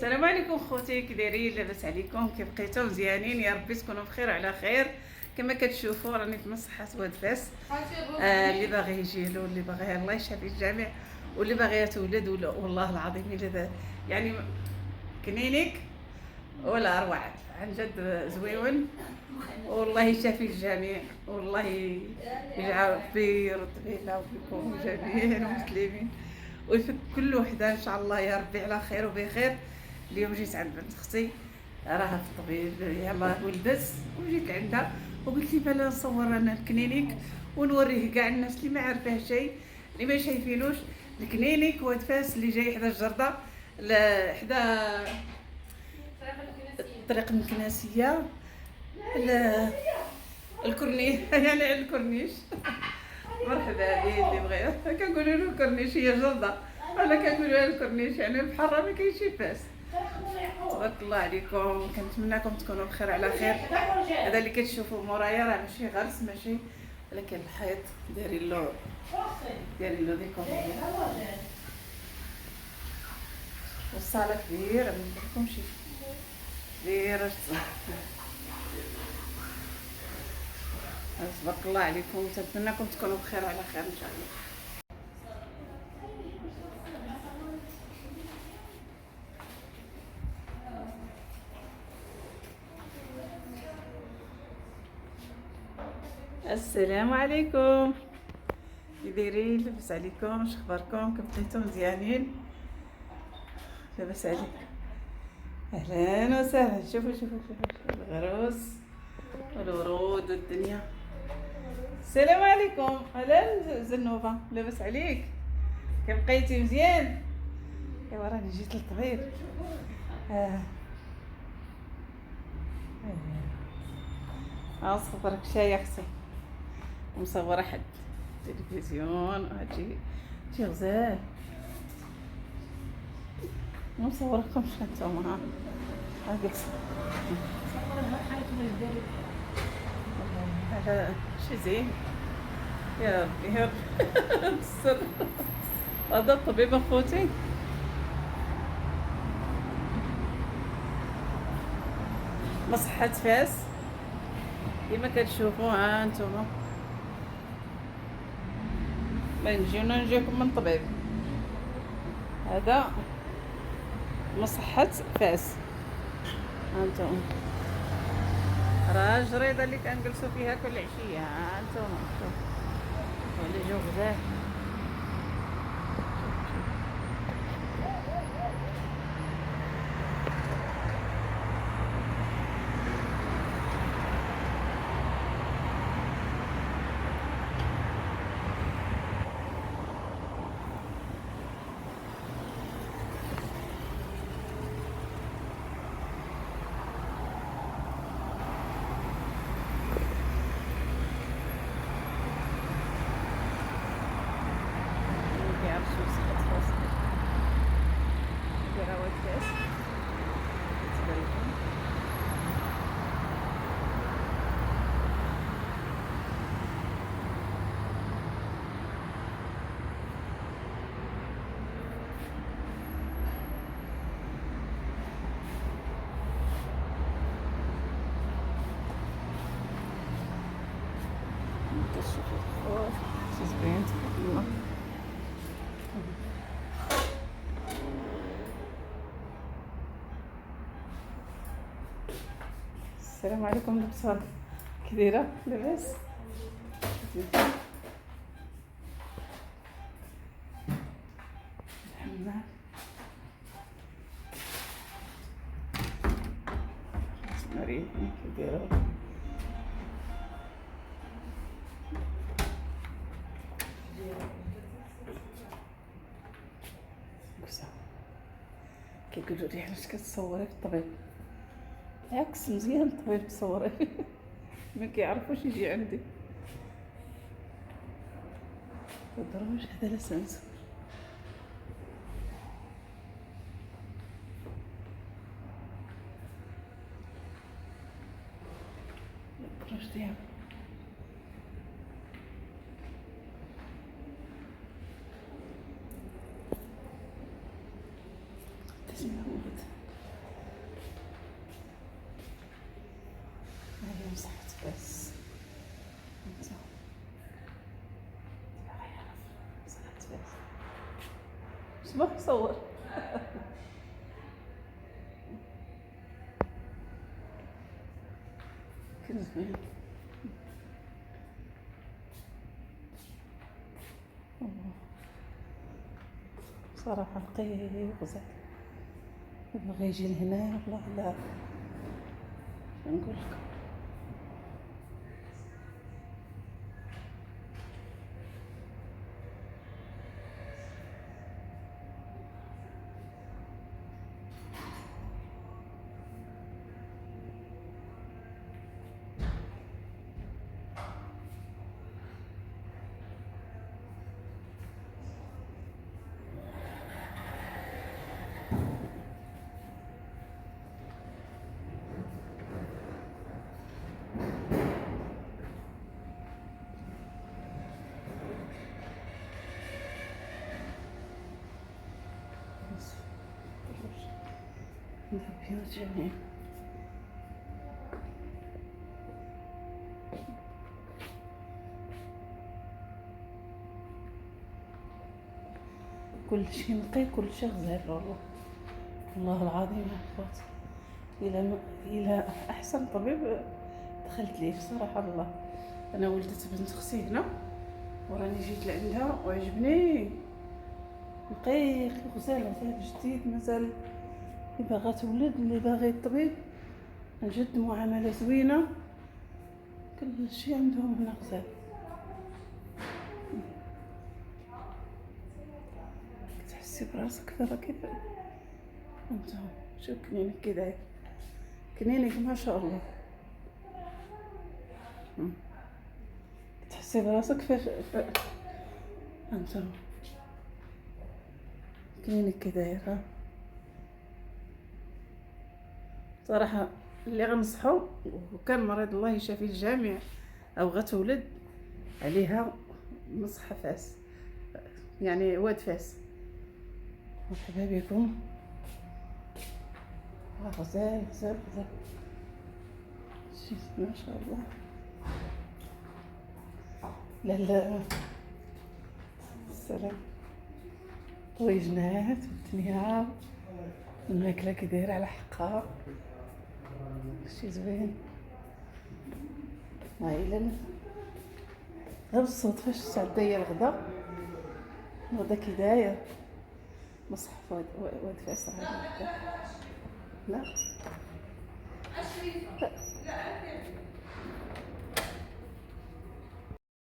السلام عليكم خوتي، كي دايرين؟ لاباس عليكم؟ كيف بقيتو؟ مزيانين؟ يا ربي تكونوا بخير وعلى خير. كما كتشوفوا راني في مصحة وادفاس. اللي باغي يجي له، اللي باغي الله يشافي الجميع، واللي باغيه تولد والله العظيم الا يعني كلينيك ولا اروع عن جد زويون. والله يشافي الجميع، والله يجعل ربي يرد بينا وبكم جميع المسلمين ويفك كل وحده ان شاء الله يا ربي على خير وبخير. اليوم جيت عند بنت اختي راها في الطبيب، يلاه ولدت وجيت عندها وقلت لي بلا نصور انا الكلينيك ونوريه كاع الناس اللي ما عارفاه شيء، اللي ما شايفينوش الكلينيك وادفاس اللي جاي حدا الجرده حدا الطريق المكناسيه الكورنيش يعني الكورنيش. مرحبا بيه اللي بغى كنقولوا له الكورنيش هي جلده، ولا كنقولوا له الكورنيش يعني البحر ما كاينش فاس. تبارك الله عليكم، كنتمنىكم تكونوا بخير على خير. هذا اللي كتشوفوا مورايا راه ماشي غرس ماشي، ولكن الحيط دايرين له ديكور. والصاله كبيره ما نقولكمش كبيره. تبارك الله عليكم، تنتمنىكم تكونوا بخير على خير ان شاء الله. السلام عليكم، كي دايرين؟ لاباس عليكم؟ اش اخباركم؟ كيف بقيتو؟ مزيانين؟ لاباس عليك؟ اهلا وسهلا. شوفوا الغروس والورود والدنيا. السلام عليكم. اهلا زنوبه، لاباس عليك؟ كيف بقيتي؟ مزيان؟ ايوا راني جيت للطبيب. صبرك شاي اختي ومصوره حد تلفزيون وهادشي شي غزال. نصوركم نتوما ها قلت هذا شي زين يا ربي يا ربي. السر هذا الطبيب اخوتي. مصحة فاس كما كتشوفوا ها انتم، نجيكم من طبيب. هذا مصحة فاس هانتوما، راه الجريده اللي كنجلسوا فيها كل عشيه. هانتوما شوفوا اللي جو غزال. السلام عليكم دكتور، كي دايره؟ لاباس؟ الحمد لله. مريم كي دايره؟ كيقولوا لي علاش كتصوري في الطبيب؟ عكس مزيان الطبيب تصوري ما كيعرفوش يجي عندي. الدروج هذا لا سنس الدروج ديالو تسمع ولد صباح صور. كان زوين. صراحة نقي وغزال، يبغى يجي لهنايا والله لا نقولك. بيوت جميل. كل شيء نقي، كل شيء غزال والله، والله العظيم يا اخوات. الى احسن طبيب دخلت ليه صراحه الله. انا ولدت بنت اختي هنا وراني جيت لعندها وعجبني، نقي غزال غزال جديد مازال. اللي باغا تولد، اللي باغي الطبيب عن جد، معامله زوينه، كل شيء عندهم هنا غزال. تحسي براسك دابا كيف انت. شوف كنينك كي داير، كنينك ما شاء الله. تحسي براسك انت كنينك كي داير. صراحه اللي غنصحو وكان مريض الله يشافي الجميع او غتولد عليها مصحة فاس، يعني واد فاس. مرحبا بكم. غزال غزال غزال، ما شاء الله. لا لا السلام. طويجنات والدنيا، الماكلة كي دايرة على حقها، شي زوين. هاي لنا غير بالصدفة شفت عدايا الغدا كي داير مصحف واد فاس. لا